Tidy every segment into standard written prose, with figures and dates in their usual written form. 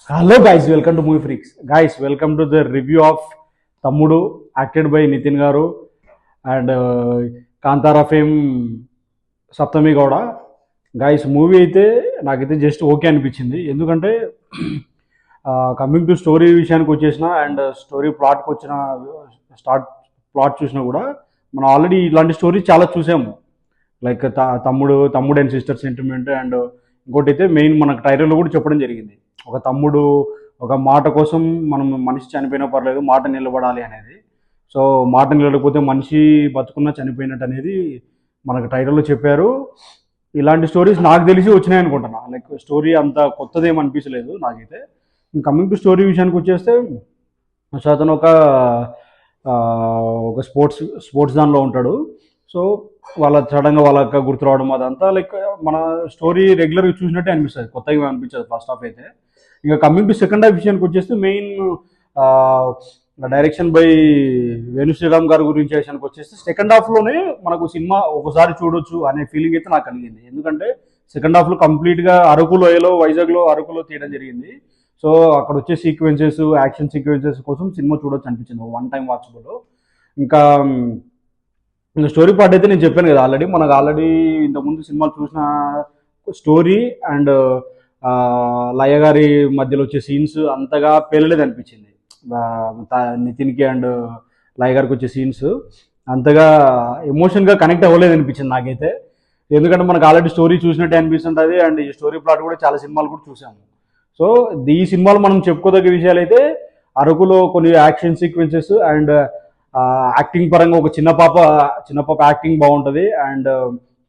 Hello guys, welcome to Movie Freaks. Guys, welcome to the review of Tammudu, acted by Nitin Garu and Kantara fame Saptami Gowda. Guys movie అయితే నాకైతే just okay అనిపించింది. ఎందుకంటే coming to story విషయానికి వచ్చేసిన and story ప్లాట్కి వచ్చిన start plot చూసినా కూడా మనం ఆల్రెడీ ఇలాంటి స్టోరీ చాలా చూసాము. లైక్ తమ్ముడు అండ్ సిస్టర్ సెంటిమెంట్ అండ్ ఇంకోటి అయితే మెయిన్ మనకు టైటిల్లో కూడా చెప్పడం జరిగింది. ఒక తమ్ముడు ఒక మాట కోసం మనం మనిషి చనిపోయినా పర్లేదు మాట నిలబడాలి అనేది. సో మాట నిలబడకపోతే మనిషి బతుకున్నా చనిపోయినట్టు అనేది మనకు టైటిల్లో చెప్పారు. ఇలాంటి స్టోరీస్ నాకు తెలిసి వచ్చినాయి అనుకుంటున్నా. లైక్ స్టోరీ అంత కొత్తది ఏమి అనిపించలేదు నాకైతే. కమింగ్ టు స్టోరీ విషయానికి వచ్చేస్తే సో అతను ఒక స్పోర్ట్స్ దానిలో ఉంటాడు. సో సడన్గా వాళ్ళ అక్క గుర్తు రావడం అదంతా లైక్ మన స్టోరీ రెగ్యులర్గా చూసినట్టే అనిపిస్తుంది, కొత్తగా అనిపించదు ఫస్ట్ హాఫ్ అయితే. ఇంకా కమింగ్ టు సెకండ్ హాఫ్ విషయానికి వచ్చేస్తే main direction by Venu Sriram గారి గురించి విషయానికి వచ్చేస్తే సెకండ్ హాఫ్లోనే మనకు సినిమా ఒకసారి చూడొచ్చు అనే ఫీలింగ్ అయితే నాకు కలిగింది. ఎందుకంటే సెకండ్ హాఫ్లో కంప్లీట్గా వైజాగ్లో అరకులో తీయడం జరిగింది. సో అక్కడ వచ్చే సీక్వెన్సెస్ యాక్షన్ సీక్వెన్సెస్ కోసం సినిమా చూడొచ్చు అనిపించింది, వన్ టైం వాచబుల్. ఇంకా స్టోరీ పార్ట్ అయితే నేను చెప్పాను కదా మనకు ఆల్రెడీ ఇంతకుముందు సినిమాలు చూసిన స్టోరీ అండ్ లయ గారి మధ్యలో వచ్చే సీన్స్ అంతగా పేలలేదు అనిపించింది. నితిన్కి అండ్ లయ గారికి వచ్చే సీన్స్ అంతగా ఎమోషన్గా కనెక్ట్ అవ్వలేదు అనిపించింది నాకైతే. ఎందుకంటే మనకు ఆల్రెడీ స్టోరీ చూసినట్టే అనిపిస్తుంటుంది అండ్ ఈ స్టోరీ ప్లాట్ కూడా చాలా సినిమాలు కూడా చూసాము. సో ఈ సినిమాలు మనం చెప్పుకోదగ్గ విషయాలు అయితే అరకులో కొన్ని యాక్షన్ సీక్వెన్సెస్ అండ్ యాక్టింగ్ పరంగా ఒక చిన్న పాప యాక్టింగ్ బాగుంటుంది అండ్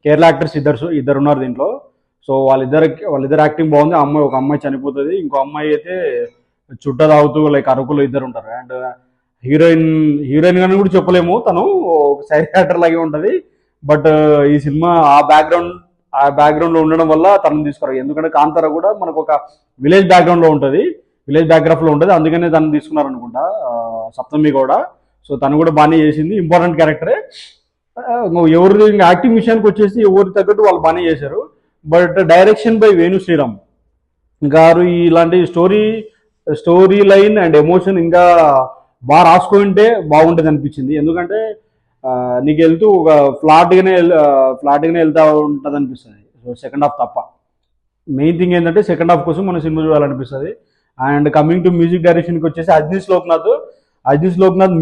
కేరళ యాక్టర్స్ ఇద్దరు ఉన్నారు దీంట్లో. సో వాళ్ళిద్దరు యాక్టింగ్ బాగుంది. ఒక అమ్మాయి చనిపోతుంది, ఇంకో అమ్మాయి అయితే చుట్ట తాగుతూ లైక్ అరకులో ఇద్దరు ఉంటారు. అండ్ హీరోయిన్ గాని కూడా చెప్పలేము, తను ఒక సైడ్ యాక్టర్ లాగే ఉంటుంది. బట్ ఈ సినిమా ఆ బ్యాక్గ్రౌండ్ లో ఉండడం వల్ల తనను తీసుకున్నారు. ఎందుకంటే కాంతార కూడా మనకు ఒక విలేజ్ బ్యాక్గ్రౌండ్ లో ఉంటుంది, విలేజ్ బ్యాక్గ్రౌండ్ లో ఉంటుంది, అందుకనే తను తీసుకున్నారు అనుకుంటా సప్తమి కూడా. సో తను కూడా బాగానే చేసింది, ఇంపార్టెంట్ క్యారెక్టరే. ఎవరి యాక్టింగ్ విషయానికి వచ్చేసి ఎవరికి తగ్గట్టు వాళ్ళు బాగానే చేశారు. But direction by Venu Sriram గారు ఇలాంటి స్టోరీ లైన్ అండ్ ఎమోషన్ ఇంకా బాగా రాసుకుంటే బాగుంటుంది అనిపించింది. ఎందుకంటే నీకు వెళ్తూ ఒక ఫ్లాట్గానే వెళ్తా ఉంటుంది అనిపిస్తుంది. సో సెకండ్ హాఫ్ తప్ప మెయిన్ థింగ్ ఏంటంటే సెకండ్ హాఫ్ కోసం మనం సినిమా చూడాలనిపిస్తుంది. అండ్ కమింగ్ టు మ్యూజిక్ డైరెక్షన్కి వచ్చేసి అజనీష్ లోక్నాథ్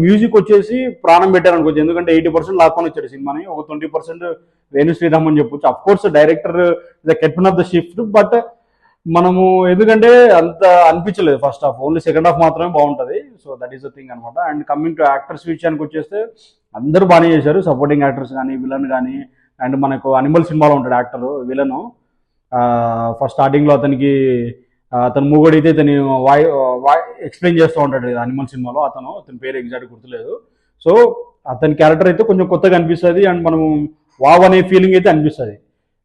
మ్యూజిక్ వచ్చేసి ప్రాణం పెట్టారు అనుకోవచ్చు. ఎందుకంటే 80% లాక్కొని వచ్చాడు సినిమాని, ఒక 20% వేణు శ్రీరామ్ అని చెప్పొచ్చు. Of course director the captain of the shift, but మనము ఎందుకంటే అంత అనిపించలేదు first half, only second half మాత్రమే బాగుంటుంది. So that is the thing అనమాట. అండ్ కమింగ్ టు యాక్టర్స్ విషయానికి వచ్చేస్తే అందరూ బాగానే చేశారు, సపోర్టింగ్ యాక్టర్స్ కానీ విలన్ కానీ. అండ్ మనకు అనిమల్ సినిమాలో ఉంటాడు యాక్టర్ విలను. ఫస్ట్ స్టార్టింగ్లో అతను మూగోడైతే ఇతని ఎక్స్ప్లెయిన్ చేస్తూ ఉంటాడు అనిమల్ సినిమాలో. అతని పేరు ఎగ్జాక్ట్ గుర్తులేదు. సో అతని క్యారెక్టర్ అయితే కొంచెం కొత్తగా అనిపిస్తుంది అండ్ మనం వావ్ అనే ఫీలింగ్ అయితే అనిపిస్తుంది.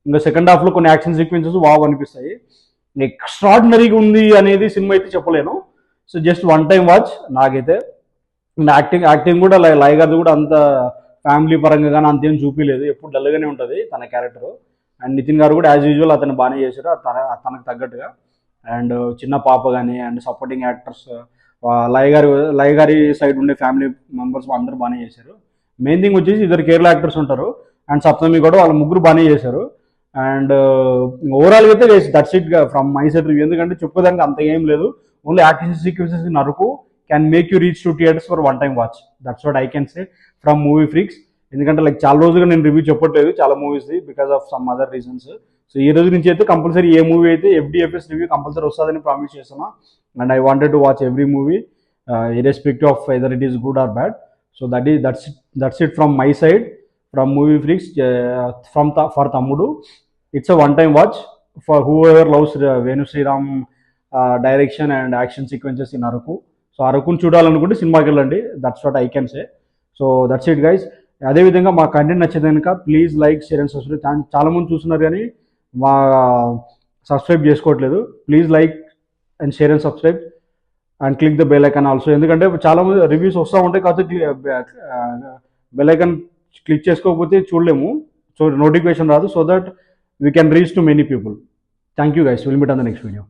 ఇంకా సెకండ్ హాఫ్లో కొన్ని యాక్షన్ సీక్వెన్సెస్ వావ్ అనిపిస్తాయి. ఎక్స్ట్రాడినరీగా ఉంది అనేది సినిమా అయితే చెప్పలేను. So just one time watch నాకైతే. యాక్టింగ్ కూడా లయ గారిది కూడా అంత ఫ్యామిలీ పరంగా కానీ అంతేం చూపించలేదు, ఎప్పుడు డల్గానే ఉంటుంది తన క్యారెక్టర్. అండ్ నితిన్ గారు కూడా యాజ్ యూజువల్ అతను బాగానే చేశారు తనకు తగ్గట్టుగా. అండ్ చిన్న పాప కానీ అండ్ సపోర్టింగ్ యాక్టర్స్ లయ గారి సైడ్ ఉండే ఫ్యామిలీ మెంబర్స్ అందరూ బాగానే చేశారు. మెయిన్ థింగ్ వచ్చేసి ఇద్దరు కేరళ యాక్టర్స్ ఉంటారు అండ్ సప్తమి కూడా, వాళ్ళ ముగ్గురు బాగానే చేశారు. అండ్ ఓవరాల్గా అయితే that's it from my side review. ఎందుకంటే చెప్పుకోదానికి అంత ఏం లేదు, only action sequences in Araku can make you reach to theatres for one time watch. That's what I can say from movie freaks. ఎందుకంటే లైక్ చాలా రోజులుగా నేను రివ్యూ చెప్పట్లేదు చాలా movies because of some other reasons. So ఈ రోజు నుంచి అయితే కంపల్సరీ ఏ మూవీ అయితే FDFS రివ్యూ కంపల్సరీ వస్తుందని ప్రామిస్ చేస్తున్నా. And I wanted to watch every movie irrespective of whether it is good or bad. So that's it from my side from Movie Freaks for Tammudu. It's a one time watch for whoever loves Venu Sriram direction and action sequences in Araku. So అరకుని చూడాలనుకుంటే సినిమాకి వెళ్ళండి, that's what I can say. So that's it guys. అదేవిధంగా మా content నచ్చేది కనుక please like share and subscribe. చాలామంది చూస్తున్నారు కానీ మా సబ్స్క్రైబ్ చేసుకోవట్లేదు. Please like and share and subscribe and click the bell icon also. ఎందుకంటే చాలా మంది రివ్యూస్ వస్తూ ఉంటాయి కాకపోతే బెల్ ఐకాన్ క్లిక్ చేసుకోకపోతే చూడలేము, సో నోటిఫికేషన్ రాదు. So that we can reach to many people. Thank you guys, will meet on the next video.